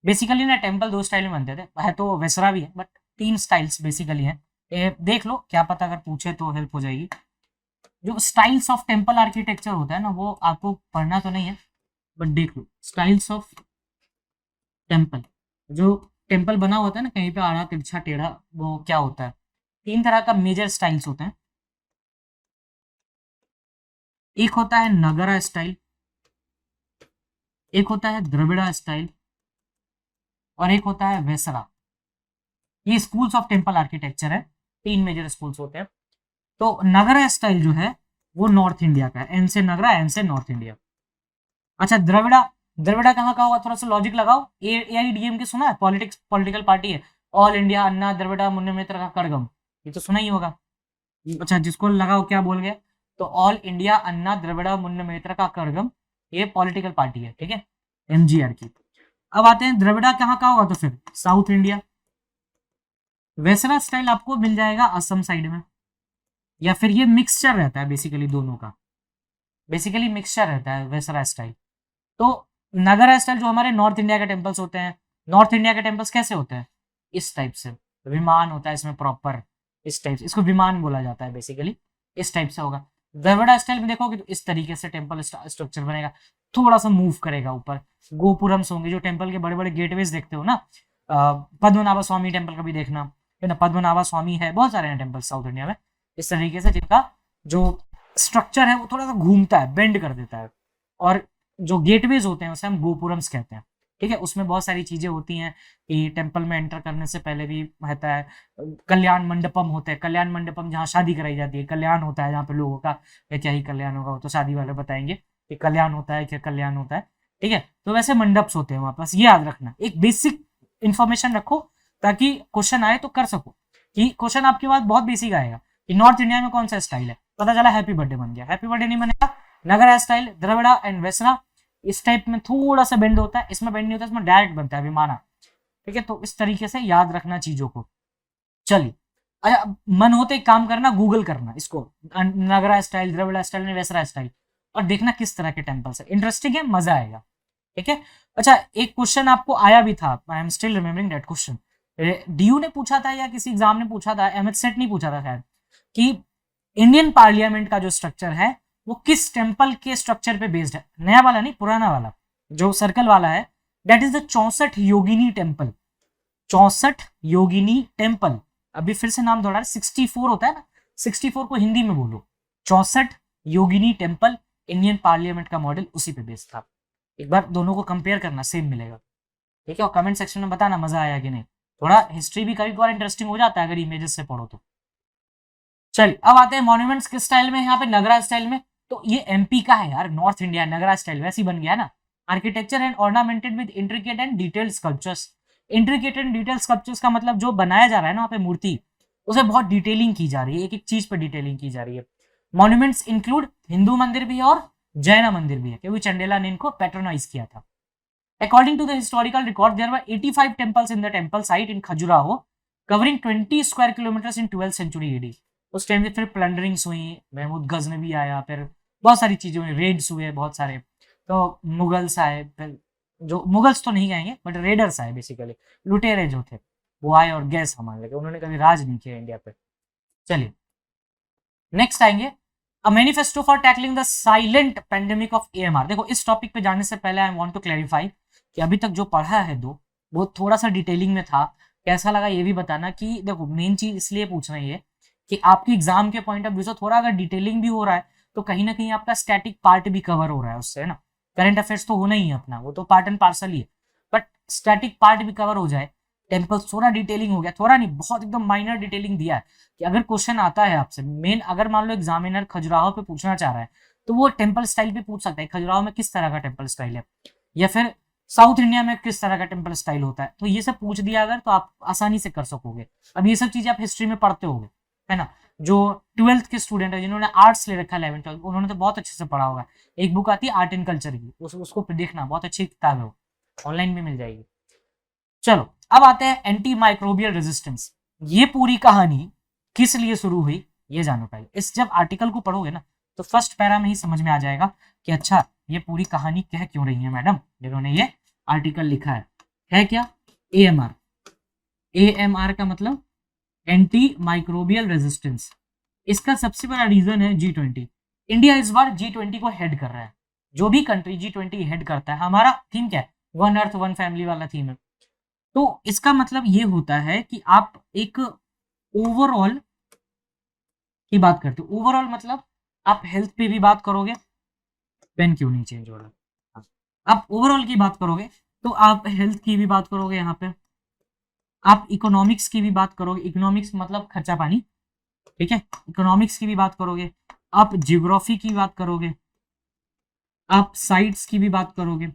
Speaker 2: बेसिकली ना टेम्पल 2 स्टाइल में बनते थे, है तो वेसरा भी है, बट 3 स्टाइल्स बेसिकली है। देख लो, क्या पता अगर पूछे तो हेल्प हो जाएगी। जो स्टाइल्स ऑफ टेम्पल आर्किटेक्चर होता है ना, वो आपको पढ़ना तो नहीं है, बट देख लो स्टाइल्स ऑफ टेम्पल। जो टेम्पल बना होता है ना कहीं पे आड़ा तिरछा टेढ़ा, वो क्या होता है? 3 तरह का मेजर स्टाइल्स होते हैं। एक होता है नगरा स्टाइल, एक होता है द्रविड़ा स्टाइल, और एक होता है वेसरा। ये स्कूल्स ऑफ टेम्पल आर्किटेक्चर है, 3 मेजर स्कूल्स होते हैं। तो नगरा स्टाइल जो है वो नॉर्थ इंडिया का है, एन से नगरा, एन से नॉर्थ इंडिया। अच्छा, द्रविड़ा, द्रविड़ा कहाँ का होगा? थोड़ा सा लॉजिक लगाओ। AIDMK सुना है? पॉलिटिक्स, पॉलिटिकल पार्टी है। ऑल इंडिया अन्ना द्रविड़ा मुन्ने मित्र का कड़गम, ये तो सुना ही होगा। अच्छा, जिसको लगाओ क्या बोल गया? तो ऑल इंडिया अन्ना द्रविड़ा मुन्ने मित्र का कड़गम, ये पॉलिटिकल पार्टी है। ठीक है, MGR की। अब आते हैं द्रविड़ा कहाँ का होगा? तो फिर साउथ इंडिया। वेसरा स्टाइल आपको मिल जाएगा असम साइड में, या फिर ये मिक्सचर रहता है बेसिकली दोनों का, बेसिकली मिक्सचर रहता है वेसरा स्टाइल। तो नगरा स्टाइल जो हमारे नॉर्थ इंडिया के टेम्पल्स होते हैं, नॉर्थ इंडिया के टेम्पल्स कैसे होते हैं? इस टाइप से, विमान होता है इसमें प्रॉपर, इस टाइप से, इसको विमान बोला जाता है बेसिकली, इस टाइप से होगा। द्रविड़ा स्टाइल में देखोगे तो इस तरीके से टेम्पल स्ट्रक्चर बनेगा, थोड़ा सा मूव करेगा ऊपर, गोपुरम्स होंगे, जो टेम्पल के बड़े बड़े गेटवेज देखते हो ना, पद्मनाभा स्वामी टेम्पल का भी देखना है ना, पद्मनाभा स्वामी है, बहुत सारे हैं टेम्पल साउथ इंडिया में इस तरीके से, जिनका जो स्ट्रक्चर है वो थोड़ा सा घूमता है, बेंड कर देता है। और जो गेटवेज होते हैं उसे हम गोपुरम्स कहते हैं। ठीक है, उसमें बहुत सारी चीजें होती हैं कि टेम्पल में एंटर करने से पहले भी रहता है। कल्याण मंडपम होते हैं, कल्याण मंडपम जहाँ शादी कराई जाती है, कल्याण होता है जहाँ पे लोगों का क्या ही कल्याण होगा, वो तो शादी वाले बताएंगे कि कल्याण होता है, क्या कल्याण होता है। ठीक है, तो वैसे मंडप्स होते हैं वहां पास, ये याद रखना, एक बेसिक इंफॉर्मेशन रखो ताकि क्वेश्चन आए तो कर सको। कि क्वेश्चन आपके पास बहुत बेसिक आएगा कि नॉर्थ इंडिया में कौन सा स्टाइल है, पता चला हैप्पी बर्थडे बन गया, हैप्पी बर्थडे नहीं बनेगा। नगरा स्टाइल, द्रविड़ा एंड वेसरा, इस टाइप में थोड़ा सा बेंड होता है, इसमें बेंड नहीं होता, इसमें डायरेक्ट बनता है विमाना। ठीक है, तो इस तरीके से याद रखना चीजों को। चलिए, अच्छा मन होते एक काम करना, गूगल करना इसको, नगरा style, Dravida style, Vesara style, और देखना किस तरह के टेम्पल्स है। इंटरेस्टिंग है, मजा आएगा, ठीक है। अच्छा, एक क्वेश्चन आपको आया भी था, I am still remembering that question, DU ने पूछा था या किसी एग्जाम ने पूछा था, एमएच सेट नहीं पूछा था शायद, कि इंडियन पार्लियामेंट का जो स्ट्रक्चर है वो किस टेम्पल के स्ट्रक्चर पे बेस्ड है। नया वाला नहीं, पुराना वाला जो सर्कल वाला है, that is the 64 Yogini temple. 64 Yogini temple, अभी फिर से नाम दोहरा, 64 होता है ना, 64 को हिंदी में बोलो, 64 योगिनी टेम्पल, इंडियन पार्लियामेंट का मॉडल उसी पे बेस्ड था। एक बार दोनों को कंपेयर करना, सेम मिलेगा, ठीक है। और कमेंट सेक्शन में बताना मजा आया कि नहीं। थोड़ा हिस्ट्री भी कभी कभार इंटरेस्टिंग हो जाता है अगर इमेजेस से पढ़ो तो। चलिए अब आते हैं मॉन्यूमेंट्स किस स्टाइल में, यहाँ पे नगरा स्टाइल में। तो ये एमपी का है यार, नॉर्थ इंडिया, नगरा स्टाइल वैसे ही बन गया ना। Architecture and ornamented with intricate and detailed sculptures. Intricate and detailed sculptures का मतलब जो बनाया जा रहा है ना वहाँ पे मूर्ति, उसे बहुत डिटेलिंग की जा रही है, एक एक चीज पर डिटेलिंग की जा रही है। मॉन्यूमेंट्स इंक्लूड हिंदू मंदिर भी है और जैन मंदिर भी है, क्योंकि चंडेला ने इनको पैट्रोनाइज किया था। According to the historical record, there were 85 temples in the temple site in Khajuraho, covering 20 square kilometers in 12th century AD. उस टाइम पे फिर प्लंडरिंग्स हुई, महमूद गजनवी आया, फिर बहुत सारी चीजें हुई, रेड्स हुए बहुत सारे, तो मुगल्स आए, फिर जो मुगल्स तो नहीं कहेंगे बट रेडर्स आए, बेसिकली लुटेरे जो थे वो आए और गैस हमारे लगे, उन्होंने कभी राज नहीं किया इंडिया पे। चलिए नेक्स्ट आएंगे, a manifesto for tackling the silent pandemic of AMR. देखो इस टॉपिक पे जाने से पहले आई वांट टू क्लैरिफाई कि अभी तक जो पढ़ा है वो थोड़ा सा डिटेलिंग में था, कैसा लगा ये भी बताना। कि देखो मेन चीज इसलिए पूछ रहे हैं कि आपकी एग्जाम के पॉइंट ऑफ व्यू से थोड़ा अगर डिटेलिंग भी हो रहा है तो कहीं ना कहीं आपका स्टैटिक पार्ट भी कवर हो रहा है उससे, है ना। करंट अफेयर्स तो होना ही है अपना, वो तो पार्ट एंड पार्सल ही है, बट स्टैटिक पार्ट भी कवर हो जाए, टेम्पल्स थोड़ा डिटेलिंग हो गया, थोड़ा नहीं बहुत एकदम माइनर डिटेलिंग दिया है कि अगर क्वेश्चन आता है आपसे मेन, अगर मान लो एग्जामिनर खजुराहो पे पूछना चाह रहा है तो वो टेम्पल स्टाइल पे पूछ सकता है, खजुराहो में किस तरह का टेम्पल स्टाइल है, या फिर साउथ इंडिया में किस तरह का टेम्पल स्टाइल होता है। तो ये सब पूछ दिया अगर तो आप आसानी से कर सकोगे। अब ये सब चीजें आप हिस्ट्री में पढ़ते होगे, है ना। जो 12th के स्टूडेंट है, जिन्होंने आर्ट्स ले रखा है 11th 12th, उन्होंने तो बहुत अच्छे से पढ़ा होगा। एक बुक आती है आर्ट एंड कल्चर की, उसको देखना, बहुत अच्छी किताब है वो, ऑनलाइन भी मिल जाएगी। चलो अब आते हैं एंटी माइक्रोबियल रेजिस्टेंस। ये पूरी कहानी किस लिए शुरू हुई ये जानो पहले। इस जब आर्टिकल को पढ़ोगे ना तो फर्स्ट पैरा में ही समझ में आ जाएगा कि अच्छा ये पूरी कहानी कह क्यों रही है मैडम जिन्होंने ये आर्टिकल लिखा है क्या। एएमआर, एएमआर का मतलब एंटी माइक्रोबियल रेजिस्टेंस। इसका सबसे बड़ा रीजन है G20। इंडिया इस बार G20 को हेड कर रहा है। जो भी कंट्री G20 हेड करता है, हमारा थीम क्या है, वन अर्थ वन फैमिली वाला थीम है। तो इसका मतलब ये होता है कि आप एक ओवरऑल की बात करते हो। ओवरऑल मतलब आप हेल्थ पे भी बात करोगे, पेन क्यों नहीं चेंज हो रहा, आप ओवरऑल की बात करोगे तो आप हेल्थ की भी बात करोगे, यहाँ पे आप इकोनॉमिक्स की भी बात करोगे, इकोनॉमिक्स मतलब खर्चा पानी, ठीक है, इकोनॉमिक्स की भी बात करोगे, आप जियोग्राफी की बात करोगे, आप साइट्स की भी बात करोगे,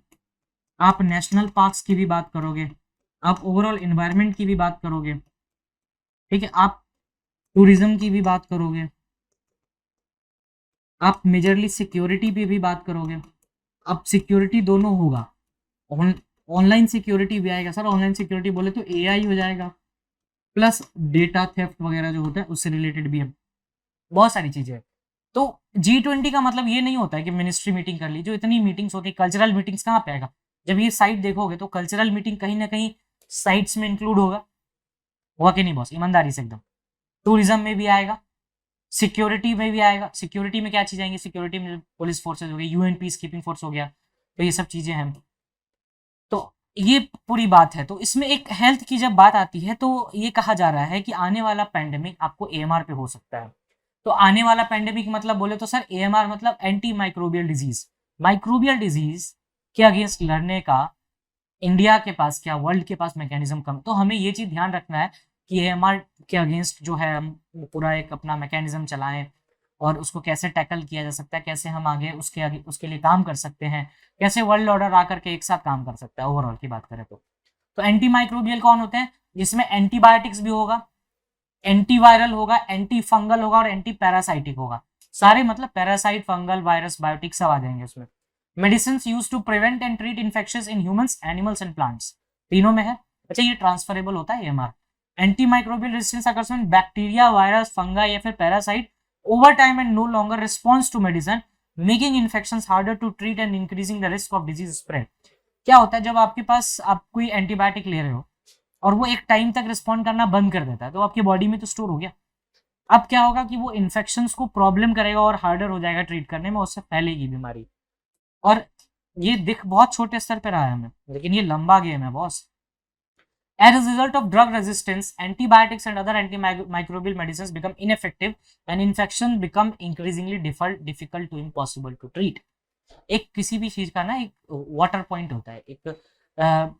Speaker 2: आप नेशनल पार्क्स की भी बात करोगे, आप ओवरऑल एनवायरनमेंट की भी बात करोगे, ठीक है, आप टूरिज्म की भी बात करोगे, आप मेजरली सिक्योरिटी पे भी बात करोगे। अब सिक्योरिटी दोनों होगा, ऑनलाइन सिक्योरिटी भी आएगा सर, ऑनलाइन सिक्योरिटी बोले तो एआई हो जाएगा, प्लस डेटा थेफ्ट वगैरह जो होता है उससे रिलेटेड भी है, बहुत सारी चीजें। तो G20 का मतलब ये नहीं होता है कि मिनिस्ट्री मीटिंग कर ली, जो इतनी मीटिंग्स होती है, कल्चरल मीटिंग्स कहाँ पे आएगा। जब ये साइट देखोगे तो कल्चरल मीटिंग कहीं ना कहीं साइट्स में इंक्लूड होगा कि नहीं बॉस, ईमानदारी से एकदम। टूरिज्म में भी आएगा, सिक्योरिटी में भी आएगा। सिक्योरिटी में क्या चीज आएंगी, सिक्योरिटी में पुलिस फोर्सेज हो गई, यूएन पीस कीपिंग फोर्स हो गया, तो ये सब चीजें हैं। तो ये पूरी बात है। तो इसमें एक हेल्थ की जब बात आती है तो ये कहा जा रहा है कि आने वाला पैंडेमिक आपको एएमआर पे हो सकता है। तो आने वाला पैंडेमिक मतलब बोले तो सर एएमआर मतलब anti microbial disease. Microbial disease के अगेंस्ट लड़ने का इंडिया के पास क्या, वर्ल्ड के पास मैकेनिज्म कम। तो हमें ये चीज ध्यान रखना है कि एएमआर के अगेंस्ट जो है हम पूरा एक अपना मैकेनिज्म चलाएं और उसको कैसे टैकल किया जा सकता है, कैसे हम आगे उसके लिए काम कर सकते हैं, कैसे वर्ल्ड ऑर्डर आकर के एक साथ काम कर सकता है ओवरऑल की बात करें तो एंटी माइक्रोबियल कौन होते हैं, जिसमें एंटीबायोटिक्स भी होगा, एंटीवायरल होगा, एंटी फंगल होगा और एंटी पैरासाइटिक होगा। सारे मतलब पैरासाइट, फंगल, वायरस, बायोटिक सब आ जाएंगे उसमें। Medicine use to prevent and treat infections in humans, animals and plants, तीनों में है। अच्छा ये ट्रांसफरेबल होता है AMR. Anti microbial resistance occurs when bacteria, virus, fungi या फिर parasite over time and no longer responds to medicine making infections harder to treat and increasing the risk of disease spread. क्या होता है जब आपके पास आप कोई एंटीबायोटिक ले रहे हो और वो एक टाइम तक रिस्पॉन्ड करना बंद कर देता है, तो आपकी बॉडी में तो स्टोर हो गया। अब क्या होगा कि वो इन्फेक्शंस को प्रॉब्लम करेगा और हार्डर हो जाएगा ट्रीट करने में, उससे फैलेगी बीमारी। और ये दिख बहुत छोटे स्तर पर रहा है हमें, लेकिन ये लंबा गेम है boss. As a result of drug resistance, antibiotics and other antimicrobial medicines become ineffective and infection become increasingly difficult to impossible to treat. एक किसी भी चीज का ना एक वाटर पॉइंट होता है, एक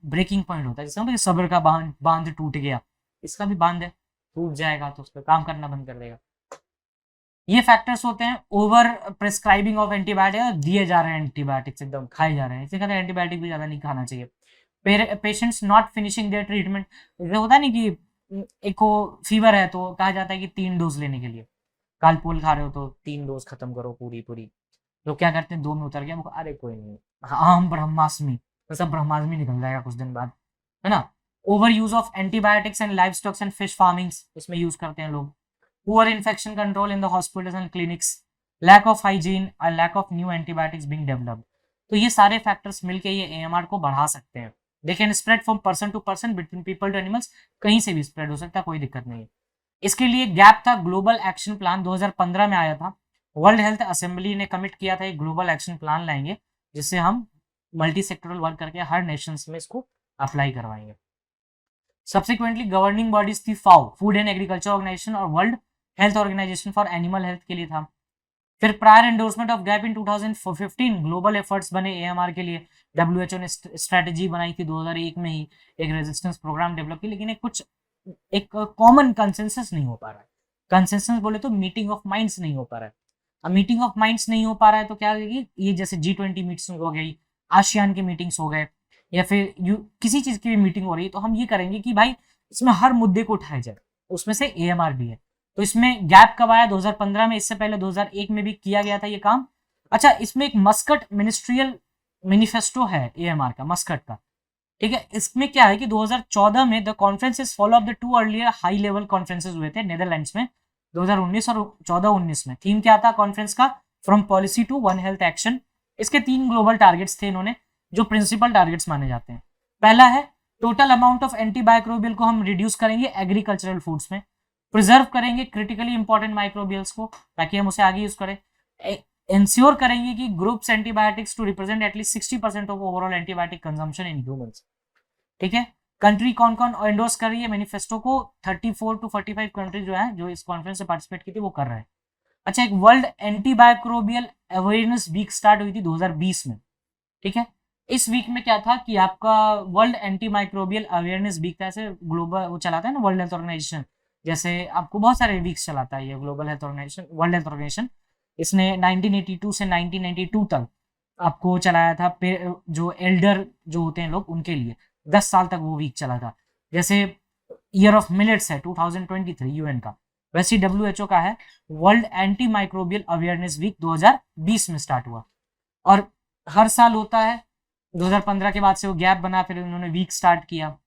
Speaker 2: ब्रेकिंग पॉइंट होता है, जैसे सब्र का बांध टूट गया, इसका भी बांध है, टूट जाएगा तो उसका काम करना बंद कर देगा। ये फैक्टर्स होते हैं ओवर प्रिस्क्राइबिंग ऑफ एंटीबायोटिक, दिए जा रहे हैं एंटीबायोटिक्स, एकदम खाए जा रहे हैं, इसे कहते हैं एंटीबायोटिक भी ज्यादा नहीं खाना चाहिए। Patients not finishing their treatment, जैसे होता नहीं कि एक को फीवर है तो कहा जाता है कि 3 डोज लेने के लिए, कालपोल खा रहे हो तो 3 डोज खत्म करो पूरी पूरी, तो क्या करते हैं 2 में उतर गया, अरे कोई नहीं, आम ब्रह्मास्मि, सब ब्रह्मास्मि निकल जाएगा कुछ दिन बाद, है ना। Over use of antibiotics and live stocks and fish farmings, इसमें यूज करते हैं लोग। Poor infection control in the hospitals and clinics, lack of hygiene और lack of new antibiotics being developed. तो ये सारे फैक्टर्स मिलके ये एएमआर को बढ़ा सकते हैं। They can spread from person to person, between people to animals, कहीं से भी स्प्रेड हो सकता है, कोई दिक्कत नहीं है। इसके लिए गैप था, ग्लोबल एक्शन प्लान 2015 में आया था। वर्ल्ड हेल्थ असेंबली ने कमिट किया था एक ग्लोबल एक्शन प्लान लाएंगे, जिससे हम मल्टी सेक्टरल वर्क करके हर नेशंस में इसको अप्लाई करवाएंगे। सब्सिक्वेंटली गवर्निंग बॉडीज थी FAO, food and agriculture organisation, और world health organisation for animal health के लिए था। फिर prior endorsement of GAP in 2015 global efforts बने एएमआर के लिए। डब्ल्यूएचओ ने स्ट्रेटेजी बनाई थी 2001 में ही, एक रेजिस्टेंस प्रोग्राम डेवलप की, लेकिन एक कॉमन कंसेंसस नहीं हो पा रहा है। कंसेंसस बोले तो मीटिंग ऑफ माइंड्स नहीं हो पा रहा है। अब मीटिंग ऑफ माइंड्स नहीं हो पा रहा है तो क्या होगी, ये जैसे G20 मीटिंग हो गई, आसियान के मीटिंग्स हो गए, या फिर किसी चीज की भी मीटिंग हो रही है, तो हम ये करेंगे कि भाई इसमें हर मुद्दे को उठाया जाए, उसमें से एएमआर भी है। तो इसमें गैप कब आया, 2015 में, इससे पहले 2001 में भी किया गया था ये काम। अच्छा, इसमें एक मस्कट मिनिस्ट्रियल मैनिफेस्टो है एएमआर का, मस्कट का, ठीक है। इसमें क्या है कि 2014 में the conferences follow up the 2 earlier high level conferences हुए थे नेदरलैंड्स में, 2019 और 14-19 में। थीम क्या था कॉन्फ्रेंस का, from policy to one health action. इसके 3 ग्लोबल टारगेट्स थे इन्होंने, जो प्रिंसिपल टारगेट्स माने जाते हैं। पहला है टोटल अमाउंट ऑफ एंटीबायोक्रोबियल को हम रिड्यूस करेंगे एग्रीकल्चरल फूड्स में, प्रिजर्व करेंगे क्रिटिकली इंपॉर्टेंट माइक्रोबियल्स को ताकि हम उसे आगे यूज करें, इंश्योर करेंगे कि groups antibiotics to represent at least 60% of overall antibiotic consumption in humans, ठीक है। कंट्री कौन कौन एंडोर्स कर रही है मैनिफेस्टो को, 34 टू 45 कंट्री जो है, जो इस कॉन्फ्रेंस से पार्टिसिपेट की थी, वो कर रहे हैं। अच्छा, एक वर्ल्ड एंटीबायोक्रोबियल अवेयरनेस वीक स्टार्ट हुई थी 2020 में, ठीक है। इस वीक में क्या था कि आपका वर्ल्ड एंटीमाइक्रोबियल अवेयरनेस वीक था, ऐसे ग्लोबल वो चलाता है ना वर्ल्ड हेल्थ ऑर्गेनाइजेशन, जैसे आपको बहुत सारे वीक्स चलाता है ये global health organisation, world health organisation. इसने 1982 से 1992 तक आपको चलाया था, जो एल्डर जो होते हैं लोग उनके लिए 10 साल तक वो वीक चला था। जैसे ईयर ऑफ मिलेट्स है 2023 यूएन का, वैसे डब्ल्यूएचओ का है world antimicrobial awareness week 2020 में स्टार्ट हुआ, और हर साल होता है। 2015 के बाद से वो गैप बना, फिर उन्होंने वीक स्टार्ट किया।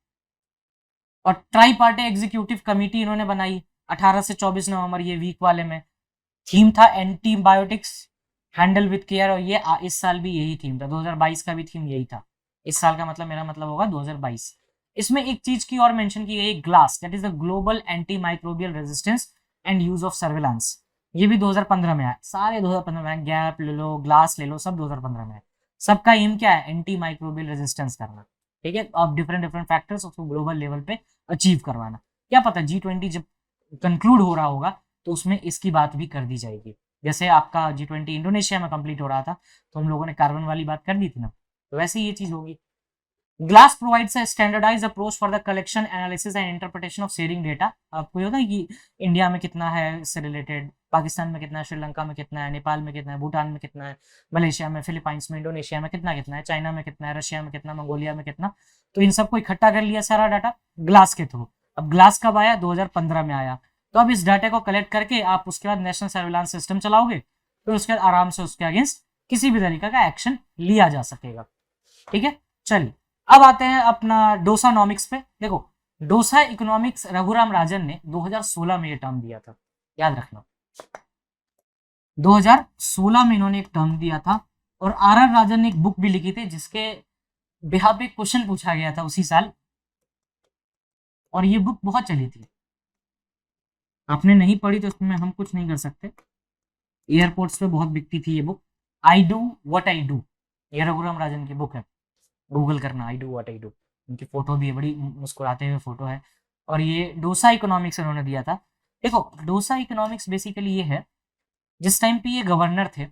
Speaker 2: और ट्राई पार्टी एग्जीक्यूटिव कमेटी इन्होंने बनाई 18 से 24 नवंबर, ये वीक वाले में। थीम था एंटीबायोटिक्स हैंडल विद केयर, और ये इस साल भी यही थीम था, 2022 का भी थीम यही था। इस साल का मतलब मेरा मतलब होगा 2022। इसमें एक चीज की और मेंशन की गई, glass, that is the global anti microbial resistance and use of surveillance. ये भी 2015 में आया, सारे 2015 में आए, गैप ले लो, ग्लास ले लो, सब 2015 में आए। सबका एम क्या है, एंटी माइक्रोबियल रेजिस्टेंस करना, ठीक है। अब डिफरेंट फैक्टर्स उसको ग्लोबल लेवल पे अचीव करवाना। क्या पता G20 जब कंक्लूड हो रहा होगा तो उसमें इसकी बात भी कर दी जाएगी। जैसे आपका G20 इंडोनेशिया में कंप्लीट हो रहा था, तो हम लोगों ने कार्बन वाली बात कर दी थी ना, तो वैसे ये चीज होगी। GLASS provides a standardised approach for the collection, analysis and interpretation of sharing data. आपको होता है कि इंडिया में कितना है इससे रिलेटेड, पाकिस्तान में कितना है, श्रीलंका में कितना है, नेपाल में कितना है, भूटान में कितना है, मलेशिया में, फिलीपाइंस में, इंडोनेशिया में कितना कितना है, चाइना में कितना है, रशिया में कितना, मंगोलिया में कितना। तो इन सबको इकट्ठा कर लिया सारा डाटा ग्लास के थ्रू। अब ग्लास कब आया, 2015 में आया। तो अब इस डाटा को कलेक्ट करके आप उसके बाद नेशनल सर्विलांस सिस्टम चलाओगे, फिर उसके बाद आराम से उसके अगेंस्ट किसी भी तरीके का एक्शन लिया जा सकेगा, ठीक है। चलिए अब आते हैं अपना डोसानॉमिक्स पे। देखो, डोसा इकोनॉमिक्स रघुराम राजन ने 2016 में ये टर्म दिया था, याद रखना। 2016 में इन्होंने एक टर्म दिया था, और आर राजन ने एक बुक भी लिखी थी जिसके बिहाफ पे क्वेश्चन पूछा गया था उसी साल, और ये बुक बहुत चली थी। आपने नहीं पढ़ी तो उसमें हम कुछ नहीं कर सकते। एयरपोर्ट्स पे बहुत बिकती थी ये book, I do what I do, ये रघुराम राजन की बुक है, गूगल करना I do what I do. उनकी फोटो भी है, बड़ी मुस्कुराते हुए फोटो है। और ये डोसा इकोनॉमिक्स उन्होंने दिया था। देखो डोसा इकोनॉमिक्स बेसिकली ये है, जिस टाइम पे ये गवर्नर थे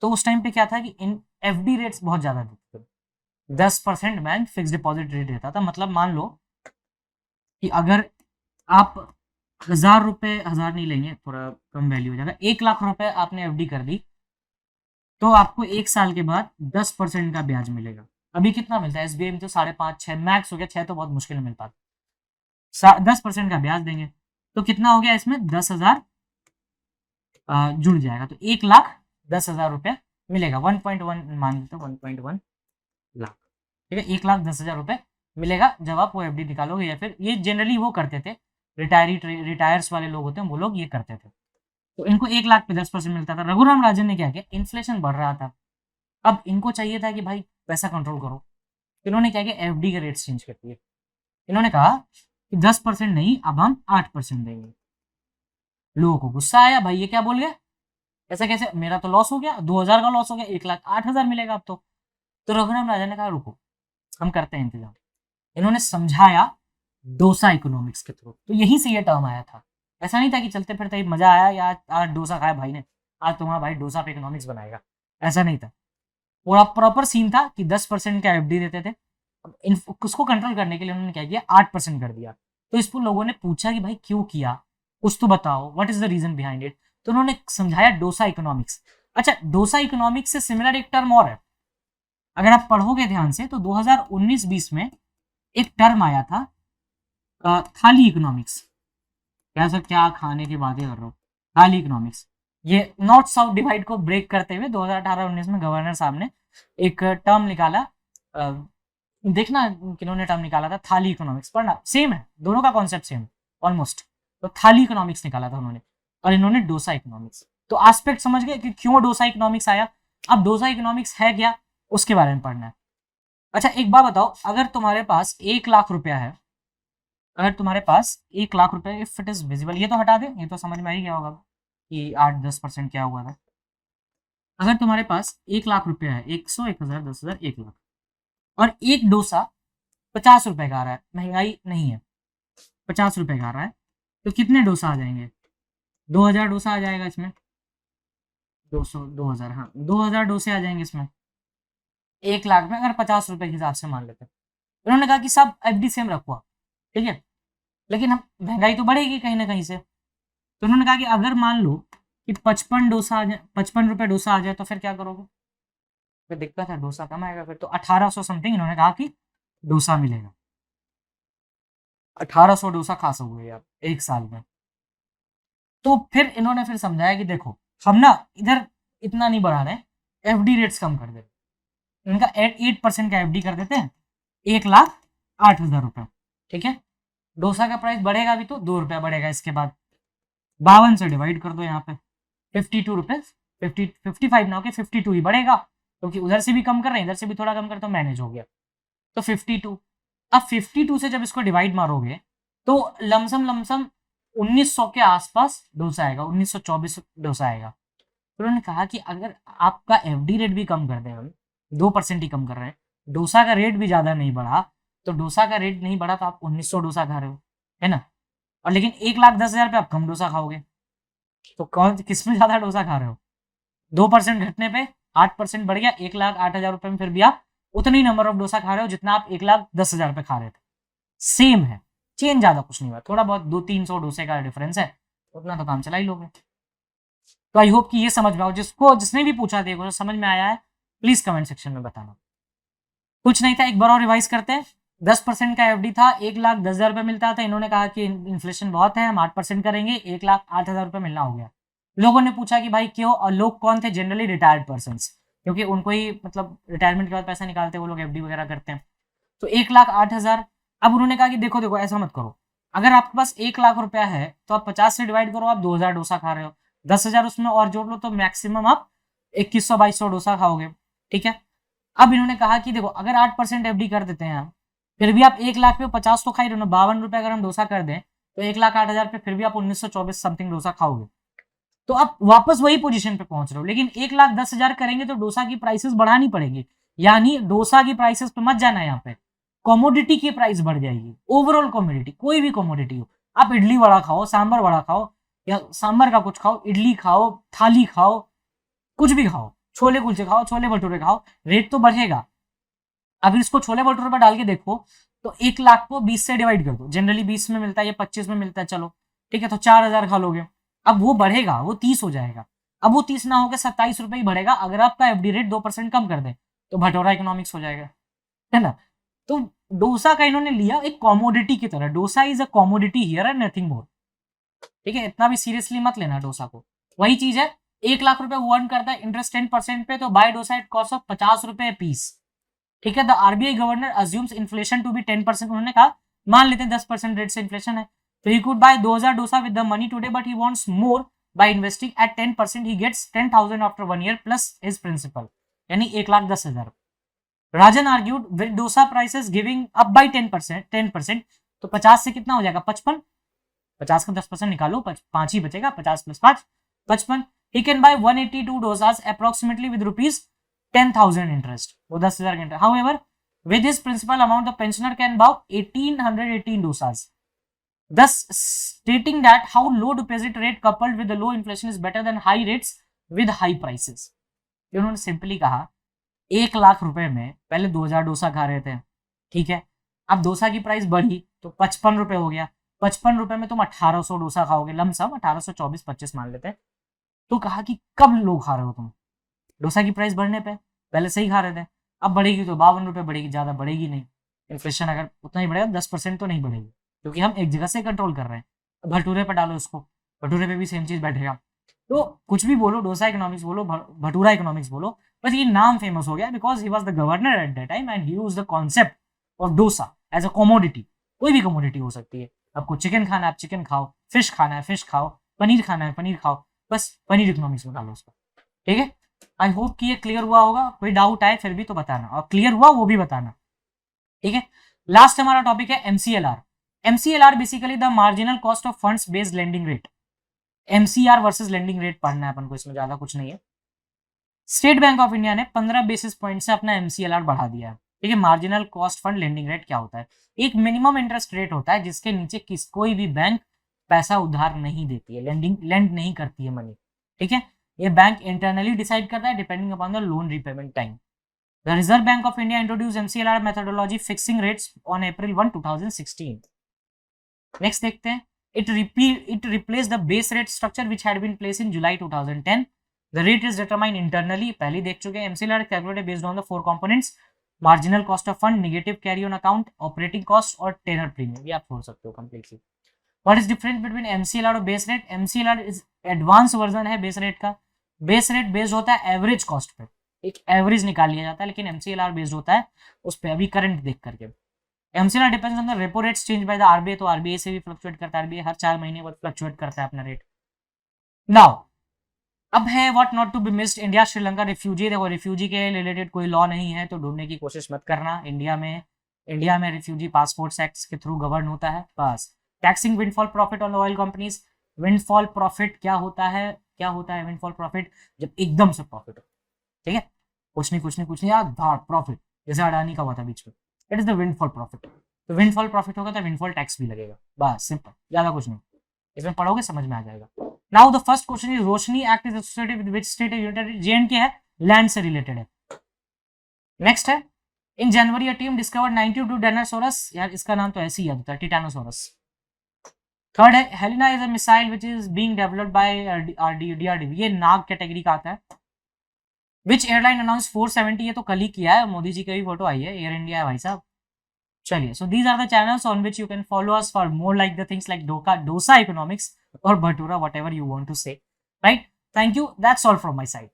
Speaker 2: तो उस टाइम पे क्या था कि इन एफडी रेट्स बहुत ज्यादा देते थे। 10% बैंक फिक्स डिपॉजिट रेट देता था। मतलब मान लो कि अगर आप 1,000 रुपए, 1,000 नहीं लेंगे, थोड़ा कम वैल्यू हो जाएगा, 1 लाख रुपए आपने एफडी कर दी तो आपको 1 साल के बाद 10% का ब्याज मिलेगा। अभी कितना मिलता है एसबीआई में? तो 5.5 6 मैक्स हो गया, 6 तो बहुत मुश्किल में मिल पाता। 10% का ब्याज देंगे तो कितना हो गया इसमें? 10,000 जुड़ जाएगा, तो 1,10,000 रुपया मिलेगा। 1.1 मान लेते 1.1 लाख, ठीक है। 1,10,000 रुपये मिलेगा जब आप वो एफडी निकालोगे, या फिर ये जनरली वो करते थे, रिटायर्स वाले लोग होते हैं वो लोग ये करते थे। तो इनको 1 लाख पे 10% मिलता था। रघुराम राजन ने क्या किया, इन्फ्लेशन बढ़ रहा था, अब इनको चाहिए था कि भाई पैसा कंट्रोल करो, इन्होंने क्या किया, एफडी के रेट चेंज कर दिए। इन्होंने कहा कि 10% नहीं, अब हम 8% देंगे। लोगों को गुस्सा आया, भाई ये क्या बोल गया, ऐसा कैसे, मेरा तो लॉस हो गया, 2,000 का लॉस हो गया, 1,08,000 मिलेगा अब तो रघुराम राजन ने कहा रुको, हम करते हैं इंतजाम। इन्होंने समझाया डोसा इकोनॉमिक्स के थ्रू, तो यहीं से ये टर्म आया था। ऐसा नहीं था कि चलते फिरते मजा आया या आज डोसा खाया भाई ने, आज तुम्हारा भाई डोसा पे इकोनॉमिक्स बनाएगा, ऐसा नहीं था। पूरा प्रॉपर सीन था कि 10% का एफडी देते थे। उसको कंट्रोल करने के लिए उन्होंने क्या किया, 8% कर दिया। तो इस पर लोगों ने पूछा कि भाई क्यों किया, कुछ तो बताओ, what is the reason behind it. तो उन्होंने समझाया डोसा इकोनॉमिक्स। अच्छा, डोसा इकोनॉमिक्स से सिमिलर एक टर्म और है, अगर आप पढ़ोगे ध्यान से तो 2019-20 में एक टर्म आया था, थाली इकोनॉमिक्स। क्या सर, क्या खाने की बातें कर रहे हो, थाली इकोनॉमिक्स। ये नॉर्थ साउथ डिवाइड को ब्रेक करते हुए 2018-19 में गवर्नर साहब ने एक टर्म निकाला। देखना किन्होंने टर्म निकाला था, थाली इकोनॉमिक्स, पढ़ना, सेम है, दोनों का कॉन्सेप्ट सेम ऑलमोस्ट। तो थाली इकोनॉमिक्स निकाला था उन्होंने, और इन्होंने डोसा इकोनॉमिक्स। तो एस्पेक्ट समझ गए कि क्यों डोसा इकोनॉमिक्स आया। अब डोसा इकोनॉमिक्स है क्या, उसके बारे में पढ़ना है। अच्छा एक बात बताओ, अगर तुम्हारे पास 1 लाख रुपया है, अगर तुम्हारे पास 1 लाख रुपया, इफ इट इज विजिबल, ये तो हटा दे, ये तो समझ में आ ही गया होगा कि 8-10% क्या हुआ था। अगर तुम्हारे पास 1 लाख रुपया है, 100, 1,000, 10,000, 1 लाख, और एक डोसा 50 रुपए का आ रहा है, महंगाई नहीं है, 50 रुपए का आ रहा है, तो कितने डोसा आ जाएंगे? 2,000 डोसा आ जाएगा इसमें, 2,000, हाँ 2,000 डोसे आ जाएंगे इसमें 1 लाख में, अगर 50 रुपए के हिसाब से मान लेते हैं। उन्होंने कहा कि सब एफडी सेम रखो, ठीक है, लेकिन हम महंगाई तो बढ़ेगी कहीं ना कहीं से। तो उन्होंने कहा कि अगर मान लो कि 55 डोसा आ जाए, 55 रुपए डोसा आ जाए, तो फिर क्या करोगे? फिर दिक्कत है, डोसा कम आएगा फिर। तो 1,800 समथिंग इन्होंने कहा कि डोसा मिलेगा, 1,800 डोसा खा सकोगे आप एक साल में। तो फिर इन्होंने फिर समझाया कि देखो हम ना इधर इतना नहीं बढ़ा रहे, एफडी रेट्स कम कर दे, इनका 8% का एफडी कर देते हैं, 1,08,000 रुपये, ठीक है। डोसा का प्राइस बढ़ेगा भी तो 2 रुपया बढ़ेगा, इसके बाद 52 से डिवाइड कर दो, यहाँ पे 52 रुपीज, 55 ना होके 52 ही बढ़ेगा, क्योंकि उधर से भी कम कर रहे हैं, इधर से भी थोड़ा कम कर, तो मैनेज हो गया। तो 52, अब 52 से जब इसको डिवाइड मारोगे तो लमसम 1900 के आसपास डोसा आएगा, 1924 डोसा आएगा। तो उन्होंने कहा कि अगर आपका एफडी रेट भी कम कर दें, हम 2% ही कम कर रहे हैं, डोसा का रेट भी ज्यादा नहीं बढ़ा, तो डोसा का रेट नहीं बढ़ा तो आप 1900 डोसा खा रहे हो, है ना। और लेकिन 1,10,000 पे आप कम डोसा खाओगे, तो कौन किसमें ज्यादा डोसा खा रहे हो? 2% घटने पे 8% बढ़ गया, 1,08,000 रुपए में फिर भी आप उतने ही नंबर ऑफ डोसा खा रहे हो जितना आप 1,10,000 पे खा रहे थे। सेम है, चेंज ज्यादा कुछ नहीं हुआ, थोड़ा बहुत 200-300 डोसे का डिफरेंस है, उतना तो काम चला ही लोगे। तो आई होप कि ये समझ में आओ, जिसने भी पूछा देखो समझ में आया है, प्लीज कमेंट सेक्शन में बताना। कुछ नहीं था, एक बार और रिवाइज करते हैं। 10% का एफडी था, 1,10,000 रुपये मिलता था, इन्होंने कहा कि इन्फ्लेशन बहुत है, हम 8% करेंगे, 1,08,000 रुपये मिलना हो गया। लोगों ने पूछा कि भाई क्यों, और लोग कौन थे? जनरली रिटायर्ड पर्सन, क्योंकि उनको ही मतलब रिटायरमेंट के बाद पैसा निकालते हैं वो लोग, एफडी वगैरह करते हैं। तो 1,08,000। अब उन्होंने कहा कि देखो ऐसा मत करो, अगर आपके पास 1 लाख रुपया है तो आप 50 से डिवाइड करो, आप 2,000 डोसा खा रहे हो, 10,000 उसमें और जोड़ लो तो मैक्सिमम आप 2100-2200 डोसा खाओगे। ठीक है, अब इन्होंने कहा कि देखो अगर 8% एफडी कर देते हैं हम, फिर भी आप 1 लाख पे 50 तो खा ही रहे हो ना, 52 रुपए अगर हम डोसा कर दें तो 1,08,000 पे फिर भी आप 1924 समथिंग डोसा खाओगे। तो आप वापस वही पोजीशन पे पहुंच रहे हो, लेकिन 1,10,000 करेंगे तो डोसा की प्राइसेस बढ़ानी पड़ेगी। यानी डोसा की प्राइसेस पे मत जाना, यहाँ पे कॉमोडिटी की प्राइस बढ़ जाएगी। ओवरऑल कॉमोडिटी, कोई भी कॉमोडिटी हो, आप इडली वड़ा खाओ, सांबर वड़ा खाओ, या सांबर का कुछ खाओ, इडली खाओ, थाली खाओ, कुछ भी खाओ, छोले कुलचे खाओ, छोले भटूरे खाओ, रेट तो बढ़ेगा। अगर इसको छोले भटूरे पर डाल के देखो तो 1 लाख को 20 से डिवाइड कर दो, जनरली 20 में मिलता है या 25 में मिलता है, चलो ठीक है, तो 4,000 खा लोगे। अब वो बढ़ेगा, वो 30 हो जाएगा। अब वो 30 ना होकर 27 रुपए ही बढ़ेगा अगर आपका एफडी रेट 2% कम कर दे, तो भटोरा इकोनॉमिक्स हो जाएगा, है ना। तो डोसा का इन्होंने लिया एक कॉमोडिटी की तरह, dosa is a commodity here and nothing more. ठीक है, इतना भी सीरियसली मत लेना डोसा को। वही चीज है, 1 लाख रुपए वो अर्न करता है इंटरेस्ट 10% पे, तो buy dosa at cost of 50 रुपए पीस। ठीक है, the RBI governor assumes inflation to be 10%। उन्होंने कहा मान लेते हैं 10% रेट से इन्फ्लेशन है, तो he could buy 2000 dosa with the money today, but he wants more by investing at 10%। He gets 10,000 after 1 year plus his principal, यानी 1,10,000। Rajan argued with dosa prices giving up by 10%, तो 50 से कितना हो जाएगा 55, 50 का 10% निकालो, 5 ही बचेगा, 50 plus 5 55। He can buy 182 dosas approximately with rupees 10,000 interest, वो 10,000 का interest. However with his principal amount the pensioner can buy 1,818 dosas, thus stating that how low deposit rate coupled with the low inflation is better than high rates with high prices। उन्होंने simply कहा 1 लाख रुपए में पहले 2,000 डोसा खा रहे थे, ठीक है, अब डोसा की प्राइस बढ़ी तो 55 रुपए हो गया, 55 रुपए में तुम 1,800 डोसा खाओगे, लमसम 1,824-25 मान लेते हैं। तो कहा कि कब लोग खा रहे हो तुम डोसा की प्राइस बढ़ने पे, पहले सही खा रहे थे, अब बढ़ेगी तो 52 रुपए बढ़ेगी, ज्यादा बढ़ेगी नहीं। इन्फ्लेशन अगर उतना ही बढ़ेगा 10% तो नहीं बढ़ेगी, क्योंकि हम एक जगह से कंट्रोल कर रहे हैं। भटूरे पर डालो इसको, भटूरे पे भी सेम चीज बैठेगा। तो कुछ भी बोलो, डोसा इकोनॉमिक्स बोलो, भटूरा इकोनॉमिक्स बोलो, बस ये नाम फेमस हो गया because he was the governor at that time and he used the concept of dosa as a commodity. कोई भी कॉमोडिटी हो सकती है, आपको चिकन खाना है आप चिकन खाओ, फिश खाना है फिश खाओ, पनीर खाना है पनीर खाओ, बस पनीर इकोनॉमिक्स में डालो उसको। ठीक है, आई होप कि ये क्लियर हुआ होगा। कोई डाउट आए फिर भी तो बताना, और क्लियर हुआ वो भी बताना। ठीक है, लास्ट हमारा टॉपिक है MCLR. MCLR basically the marginal cost of funds based lending rate. MCR versus lending rate पढ़ना है अपन को, इसमें ज्यादा कुछ नहीं है। स्टेट बैंक ऑफ इंडिया ने 15 बेसिस पॉइंट से अपना एमसीएलआर बढ़ा दिया है। ठीक है, marginal cost fund lending rate क्या होता है? एक मिनिमम इंटरेस्ट रेट होता है जिसके नीचे कोई भी बैंक पैसा उधार नहीं देती है, लेंड नहीं करती है मनी। ठीक है, ये बैंक इंटरनली डिसाइड करता है depending upon the loan repayment time. The reserve bank of India introduce MCLR methodology fixing rates on April 1, 2016। Next देखते हैं, it replaced the base rate structure which had been placed in July 2010। The rate is determined internally, पहले देख चुके हैं। MCLR is calculated based on the 4 components: marginal cost of fund, negative carry on account, operating cost और tenor premium। ये आप छोड़ सकते हो completely। What is difference between MCLR और base rate? MCLR is advanced version है base rate का। base rate based होता है average cost पे, एक एवरेज निकाल लिया जाता है, लेकिन MCLR बेस्ड होता है उस पर अभी करंट देख करके। MCLR depends on the repo rates change by the RBI, तो आरबीआई से भी फ्लक्चुएट करता है, आरबीआई हर 4 महीने बाद फ्लक्चुएट करता है अपना रेट। नाउ अब है what not to be missed, India Sri Lanka refugee. देखो रिफ्यूजी के रिलेटेड कोई लॉ नहीं है तो ढूंढने की कोशिश मत करना। इंडिया में रिफ्यूजी पासपोर्ट्स एक्ट के थ्रू गवर्न होता है बस। Taxing windfall profit on oil companies. Windfall profit क्या होता है विंडफॉल प्रॉफिट? जब एकदम से प्रॉफिट हो, ठीक है, कुछ नहीं यार, प्रॉफिट, जैसे अडानी का हुआ था बीच में, it is the windfall profit. तो विंडफॉल प्रॉफिट होगा तो विंडफॉल टैक्स भी लगेगा, बस सिंपल, ज्यादा कुछ नहीं, इसमें पढ़ोगे समझ में आ जाएगा। Now the first question is Roshni act is associated with which state? United J and K है, लैंड से रिलेटेड है। नेक्स्ट है, in January a team discovered 92 dinosaurs, यार इसका नाम तो ऐसे ही याद होता है, टिटानोसोरस। थर्ड है, Helina is a missile which is being developed by DRDO, ये नाग कैटेगरी का आता है। विच एयरलाइन अनाउंस 470, ये तो कल ही किया है, मोदी जी की भी फोटो आई है, एयर इंडिया है भाई साहब। चलिए, so these are the channels on which you can follow us for more like the things like dosa economics or bhatura, whatever you want to say, right? Thank you, that's all from my side.